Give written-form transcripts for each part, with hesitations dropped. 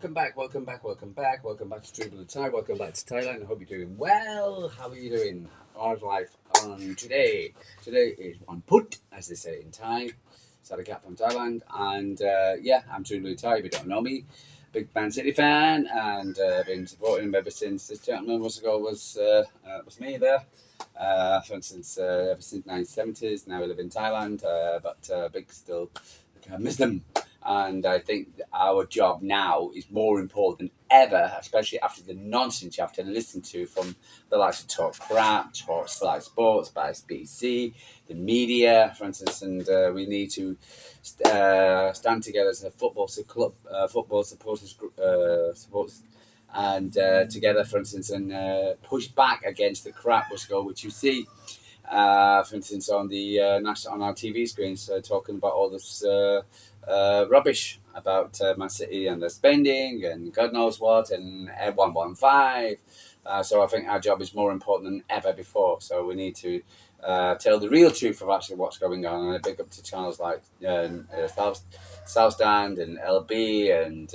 welcome back, welcome back, welcome back, welcome back to Dribble the Thai, welcome back to Thailand. I hope you're doing well. How are you doing? How's life on today? Today is one put, as they say in Thai. Sadakat from Thailand, and I'm Dribble the Thai. If you don't know me, big Man City fan, and been supporting him ever since this gentleman was me there. For instance, ever since 1970s. Now I live in Thailand, but big still Muslim. And I think our job now is more important than ever, especially after the nonsense you have to listen to from the likes of Talk Crap, Talk Slide Sports, by BC, the media, for instance. And we need to stand together as a football supporters group, and together, for instance, and push back against the crap which you see. For instance, on the national on our TV screens, talking about all this rubbish about Man City and their spending and God knows what and 115. So I think our job is more important than ever before. So we need to tell the real truth of actually what's going on. And I big up to channels like South Stand and LB and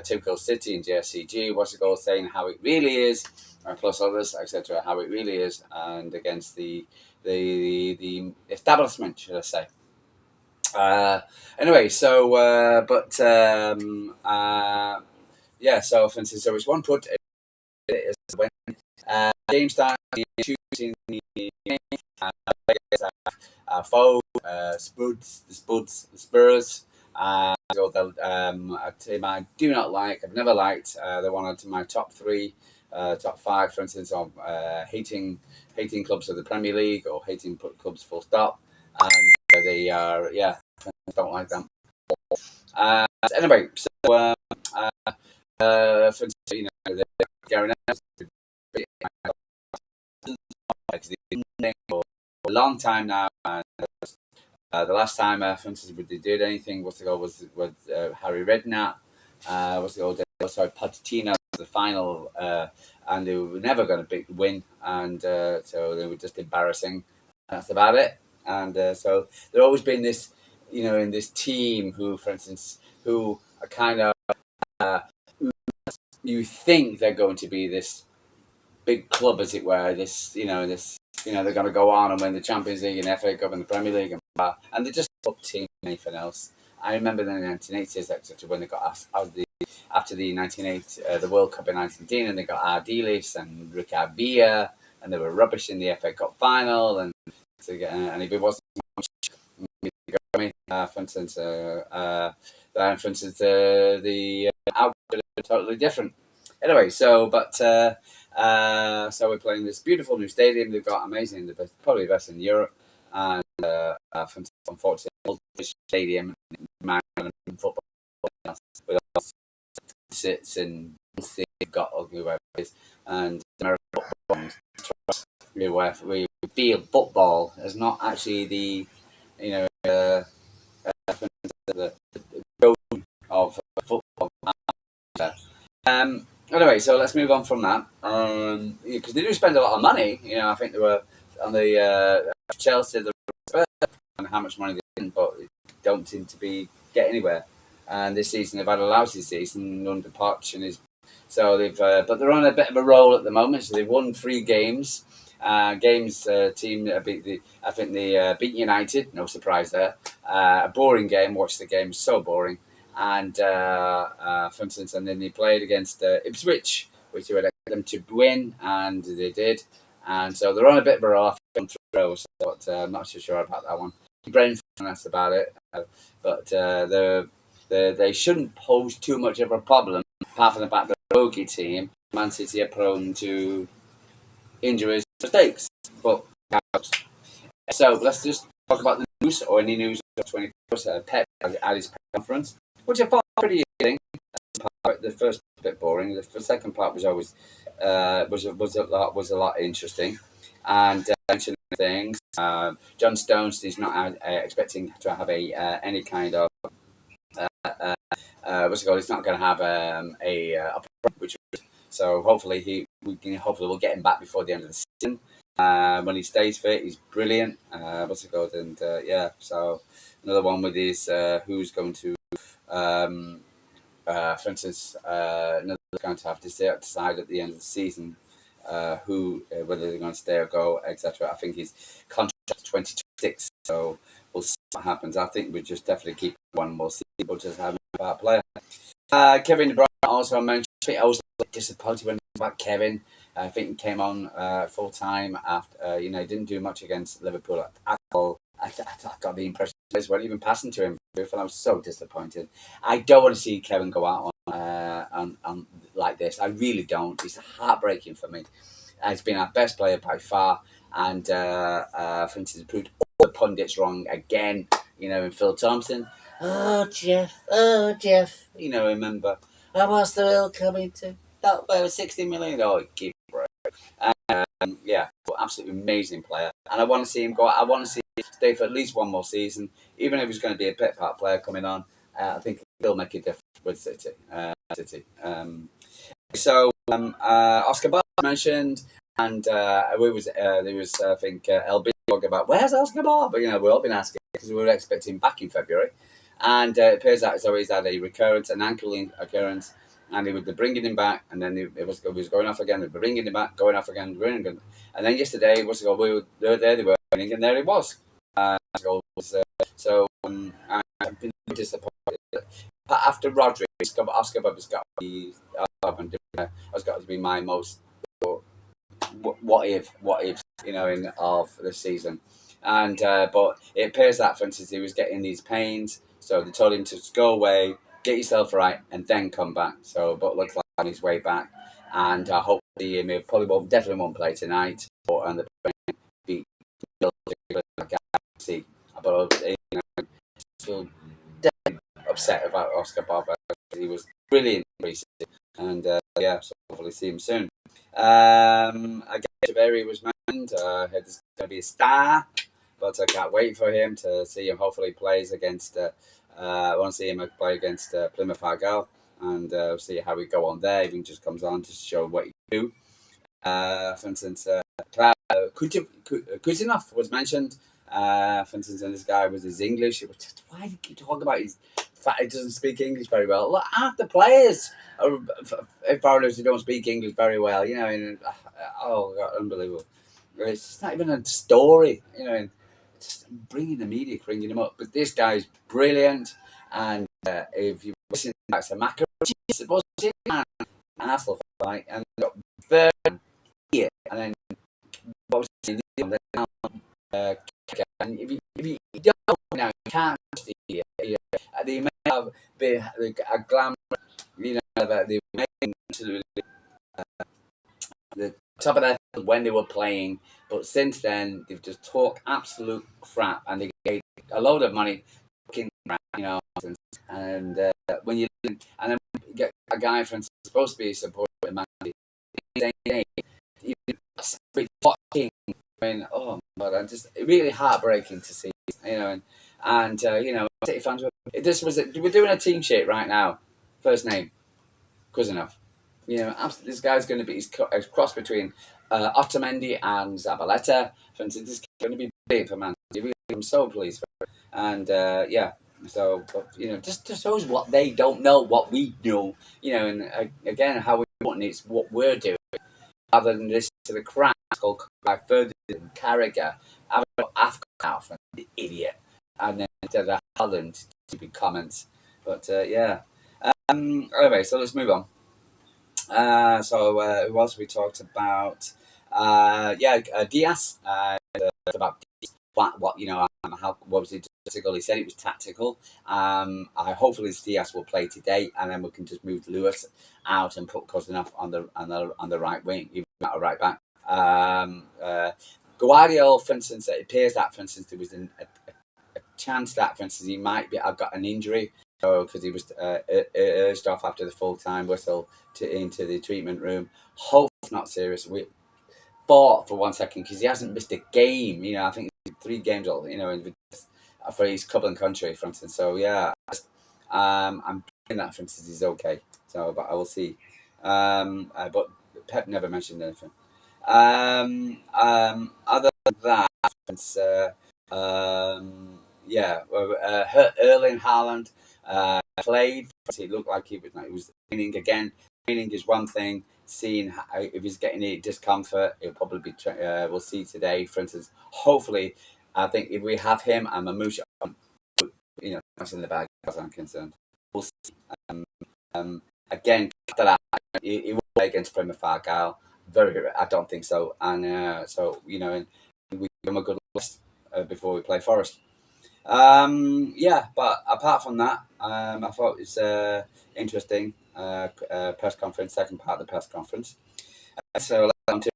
Typical City and JSCG. What's it called? Saying how it really is, and plus others, etc. How it really is, and against the establishment, should I say? Anyway, so So for instance, so it's one put. It is when game starts, shooting the game. Our foe, the Spurs. A team I do not like. I've never liked. They're one of my top three, top five, for instance, of hating clubs of the Premier League or hating clubs full stop. And they are, don't like them. Anyway, so for instance, the Gary for a long time now. And the last time, for instance, they did anything was Harry Redknapp. Sorry, Pochettino the final, and they were never going to win, and so they were just embarrassing. That's about it. And so there's always been this, in this team who, for instance, who are kind of you think they're going to be this big club, as it were. They're going to go on and win the Champions League and FA Cup and the Premier League and they just up team anything else. I remember in the 1980s, etc., when they got after the 1980 the World Cup in Argentina, and they got Ardiles and Ricard Villa, and they were rubbish in the FA Cup final, and if it wasn't for instance, the output is totally different. Anyway, so we're playing this beautiful new stadium. They've got amazing, probably the best in Europe, and unfortunately, stadium, football with all sits and got ugly where it is, and American football, where we feel football is not actually the the goal of football. Anyway, so let's move on from that. Because they do spend a lot of money. I think they were on the Chelsea, the Spurs, and how much money they didn't, but don't seem to get anywhere. And this season they've had a lousy season under Poch and his. So but they're on a bit of a roll at the moment. So they've won 3 games. Team I think they beat United. No surprise there. A boring game. Watched the game. So boring. And for instance, and then they played against Ipswich, which you would expect them to win, and they did. And so they're on a bit of a roll, but I'm not so sure about that one. Brentford, that's about it. But they shouldn't pose too much of a problem, apart from the fact that the bogey team, Man City, are prone to injuries, mistakes. But so let's just talk about the news or any news of 24. Pep at his conference, which I found pretty interesting. The first bit boring. The second part was always was a lot interesting, and mentioning things. John Stones is not expecting to have any kind of what's it called? He's not going to have which so hopefully we'll get him back before the end of the season. When he stays fit, he's brilliant. What's it called? And so another one with his who's going to For instance, another going to have to decide at the end of the season who whether they're going to stay or go, etc. I think his contract 2026, so we'll see what happens. I think we just definitely keep one more season, but just have a player. Kevin De Bruyne also mentioned. I was disappointed when about Kevin. I think he came on full time after he didn't do much against Liverpool at all. I got the impression players weren't even passing to him. I was so disappointed. I don't want to see Kevin go out on like this. I really don't. It's heartbreaking for me. He's been our best player by far, and for instance, proved all the pundits wrong again. In Phil Thompson. Oh, Jeff. Oh, Jeff. Remember. How much the bill coming to? That was 60 million. Oh, give it a break. Yeah, absolutely amazing player. And I want to see him go. I want to see him stay for at least one more season. Even if he's going to be a pit part player coming on, I think he'll make a difference with City. Oscar Bob mentioned, and there was I think LB talking about where's Oscar Bob, but we've all been asking because we were expecting him back in February, and it appears that he's always had a recurrence, an ankle occurrence, and they were bringing him back, and then it was going off again, they were bringing him back, going off again, and then yesterday was there they were, and there it was. I've been disappointed. After Rodri, Oscar Bob has got to be has got to be my most what if in of the season, and but it appears that for instance he was getting these pains, so they told him to just go away, get yourself right, and then come back. So, but looks like on his way back, and hopefully he probably definitely won't play tonight, or and the be see, but still upset about Oscar Bob. He was brilliant recently, and so hopefully see him soon. Again, Javeri was mentioned. He's going to be a star, but I can't wait for him to see him. Hopefully, plays against. I want to see him play against Plymouth Argyle, and see how we go on there. Even just comes on to show what he can do. For instance, Kuzinov was mentioned. For instance, and this guy was his English. Why do you keep talking about his fact he doesn't speak English very well? Look, half the players are foreigners who don't speak English very well. Oh God, unbelievable! It's just not even a story. And just bringing the media, bringing him up. But this guy's brilliant, and if you listen back to Macca, was an Arsenal fight, and got third here, and then what was and if you don't know, you can't see it. They may have been a glamour, that they made to the top of their head when they were playing, but since then they've just talked absolute crap, and they gave a load of money, and when you and then you get a guy, for instance, supposed to be supported by Man City, oh my God, just really heartbreaking to see, and City fans we're doing a team sheet right now. First name, Kuzinov. This guy's going to be a cross between Otamendi and Zabaleta. For instance, this is going to be big for Man City. I'm so pleased for it. And so, but, just shows what they don't know, what we know. And again, how important it's what we're doing, rather than listen to the crap called by Ferdinand and Carragher. I've got Afghan out from the idiot, and then to the Holland stupid comments. But anyway, so let's move on. Who else we talked about? Diaz. About what was it tactical? He said it was tactical. Hopefully Diaz will play today, and then we can just move Lewis out and put Kozinov on the right wing, even at a right back. Guardiola, for instance, it appears that, for instance, there was a chance that, for instance, he might have got an injury. Because he was urged off after the full-time whistle into the treatment room. Hope it's not serious. We thought for 1 second because he hasn't missed a game. I think 3 games, for his club and country, for instance. So yeah, I'm thinking that, for instance, he's okay. So, but I will see. But Pep never mentioned anything. Other than that, Erling Haaland. played. It looked like he was training again. Training is one thing. Seeing how, if he's getting any discomfort, it'll probably be. We'll see today. For instance, hopefully, I think if we have him and Mamouche, that's in the bag as I'm concerned. We'll see. Again, after that, he will play against Plymouth Argyle. I don't think so. And and we give him a good list before we play Forest. But apart from that, I thought it's interesting press conference, second part of the press conference. So they don't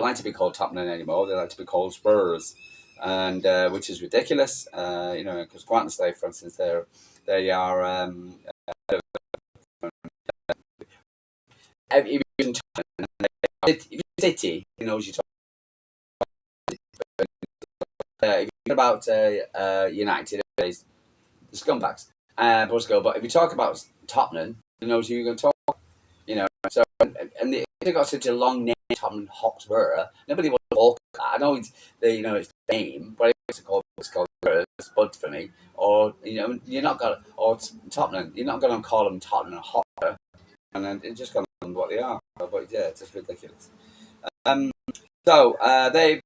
like to be called Tottenham anymore. They like to be called Spurs, and which is ridiculous. Because Quantum Slave, for instance, they are if you're City, you know what you're talking about. If you're about United, the scumbags. But if you talk about Tottenham, you know who you're going to talk about. So they got such a long name, Tottenham Hotspur. Nobody wants to walk. I know it's the name, but it's called Spurs. It's Bud for me. Or you're not going or Tottenham. You're not going to call them Tottenham Hotspur, and then it's just going to be what they are. But yeah, it's just ridiculous. They've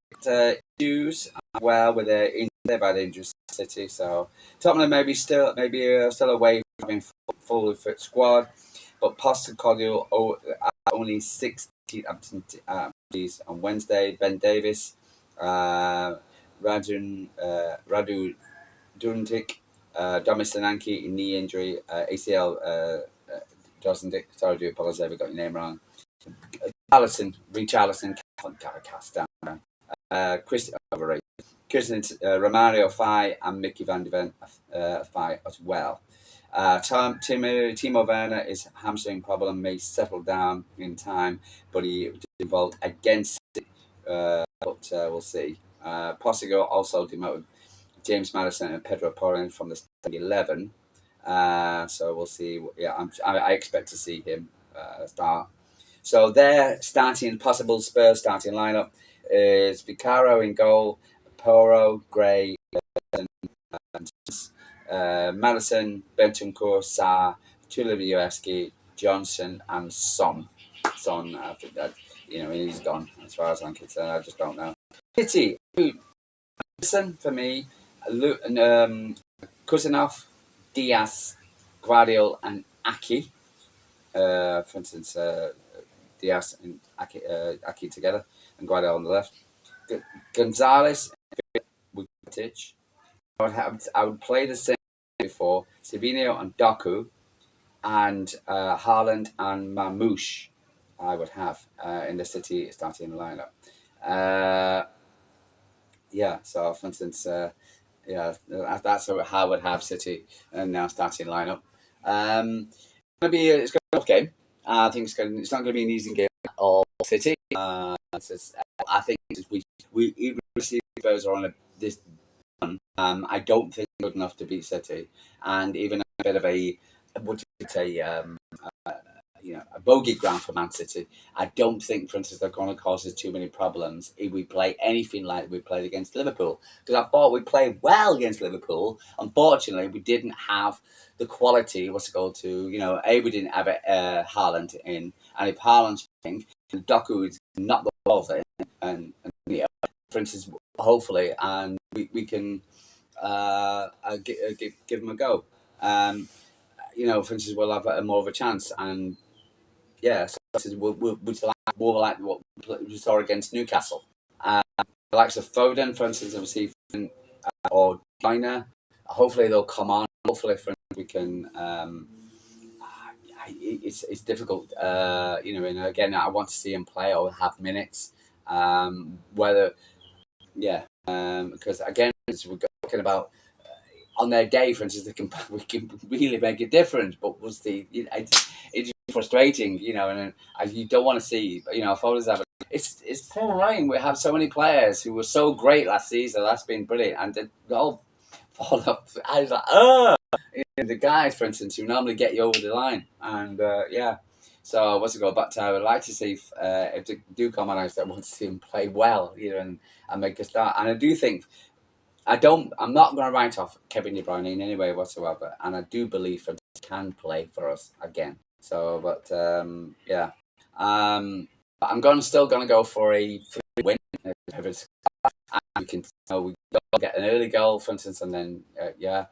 issues with their bad injuries City. So Tottenham maybe still away from having fully fit squad, but Postecoglou only 16 absentees on Wednesday. Ben Davis, Radu Dundic, Domis Solanke knee injury, ACL. Dosendijk, sorry, I do apologise if I got your name wrong. Reach Allison, cast down. Christian Romario Fai and Mickey Van de Ven Fai as well. Timo Werner is hamstring problem may settle down in time, but he involved against it. But we'll see. Postigo also demoted James Maddison and Pedro Porrin from the 11. So we'll see. Yeah, I expect to see him start. So their possible Spurs starting lineup is Vicaro in goal, Poro, Gray, Madison, Bentancur, Sarr, Tulowiecki, Johnson, and Son. I think that he's gone as far as I'm concerned. I just don't know. Pity. Listen for me, Kuzinov, Diaz, Guardiola, and Aki. For instance, Diaz and Aki together, and Guardiola on the left. Gonzalez with Tich. I would play the same before Savinio and Doku, and Haaland and Mamouche. I would have in the City starting lineup. So for instance, that's how I would have City and now starting lineup. It's going to be a tough game. I think it's not going to be an easy game at all. City. I think we even see Spurs are on this. I don't think good enough to beat City, and even a bit of a a bogey ground for Man City. I don't think, for instance, they're going to cause us too many problems if we play anything like we played against Liverpool. Because I thought we played well against Liverpool. Unfortunately, we didn't have the quality. We didn't have Haaland in, and if Haaland's playing, Doku is not the ball in, and for instance, hopefully, and we can give them a go. For instance, we'll have more of a chance, and we'll like what we saw against Newcastle. The likes of Foden, for instance, obviously, or China. Hopefully, they'll come on. Hopefully, we can. It's difficult, and again, I want to see him play or have minutes. Because again, we're talking about on their day, for instance, we can really make a difference. But it's frustrating, and you don't want to see, Foden's having. It's pouring. We have so many players who were so great last season. That's been brilliant, and they all fall up. I was like, the guys, for instance, who normally get you over the line, and So what's it go back to? I would like to see if they do come on. I want to see him play well, and make a start. And I do think I'm not going to write off Kevin De Bruyne in any way whatsoever, and I do believe that he can play for us again. So, but yeah, but I'm still going to go for a 3 win. If it's, we can, we get an early goal, for instance, and then yeah,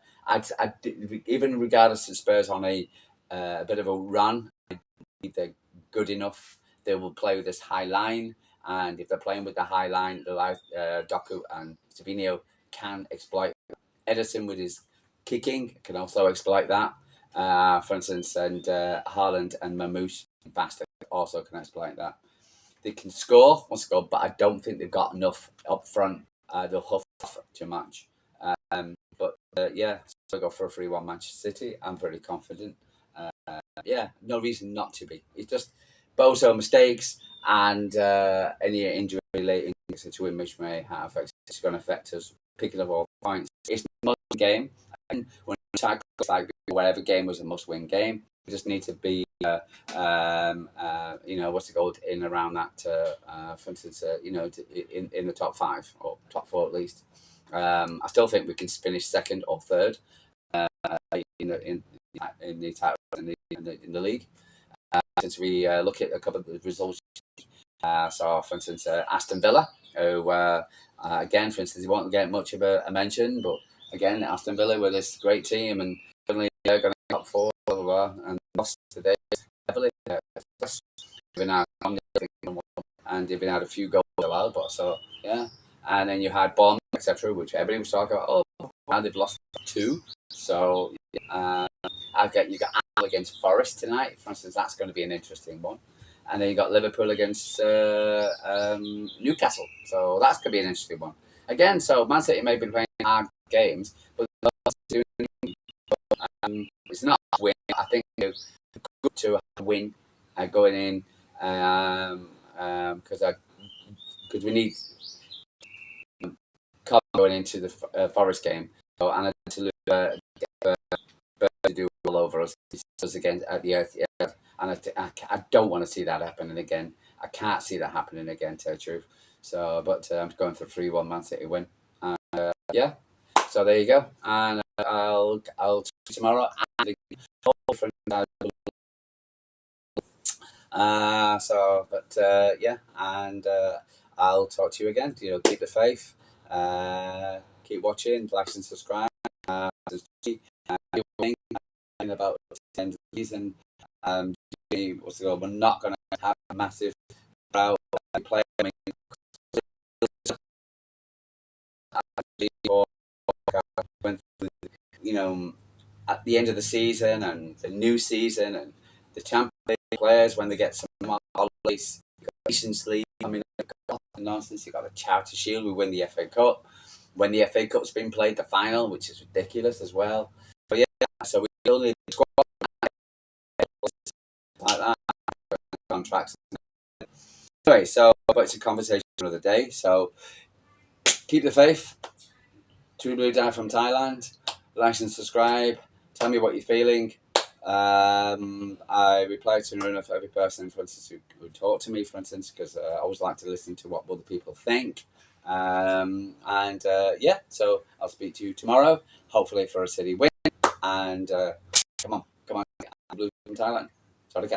even regardless of Spurs on a bit of a run, if they're good enough, they will play with this high line. And if they're playing with the high line, the Doku and Savino can exploit. Edison with his kicking can also exploit that. For instance, and Haaland and Mamouche Bastard also can exploit that. They can score, but I don't think they've got enough up front. They'll huff too much. But yeah, so I go for a 3-1 Manchester City. I'm very confident. Yeah, no reason not to be. It's just bozo mistakes and any injury related situation which may have it's going to affect us picking up all the points. It's a must game, and when tackle like whatever game was a must-win game, we just need to be what's it called, in around that. For instance, in the top 5 or top 4 at least. I still think we can finish second or third in the title in the league. Since we look at a couple of the results, so for instance, Aston Villa, who again, for instance, they won't get much of a mention, but again, Aston Villa were this great team, and suddenly they're going to top 4, blah, blah, blah, and lost today heavily. And they've been had a few goals allowed, but so yeah, and then you had Bond, etc., which everybody was talking about. Oh, now they've lost 2, so. You got Arsenal against Forest tonight, for instance. That's going to be an interesting one. And then you got Liverpool against Newcastle, so that's going to be an interesting one. Again, so Man City may be playing hard games, but it's not a win. I think it's good to win going in because we need going into the Forest game. So, and I to lose to do all over us again at the earth, yeah. And I don't want to see that happening again. I can't see that happening again, to tell the truth. So, but I'm going for 3-1 Man City win. Yeah. So there you go. And I'll see you tomorrow. Yeah, and I'll talk to you again. Keep the faith. Keep watching, like and subscribe. About the end of the season. We're not going to have a massive crowd play. I mean, at the end of the season and the new season and the Champions League players when they get some holidays, Nations League. I mean, nonsense. You got the Charity Shield. We win the FA Cup. When the FA Cup's been played, the final, which is ridiculous as well. But yeah, so we still need a squad like that contracts. Anyway, so but it's a conversation another day. So keep the faith. True Blue Dad from Thailand. Like and subscribe. Tell me what you're feeling. I reply to every person, for instance, who talk to me, for instance, because I always like to listen to what other people think. Yeah, so I'll speak to you tomorrow, hopefully for a City win. And come on, Blue from Thailand. Sorry,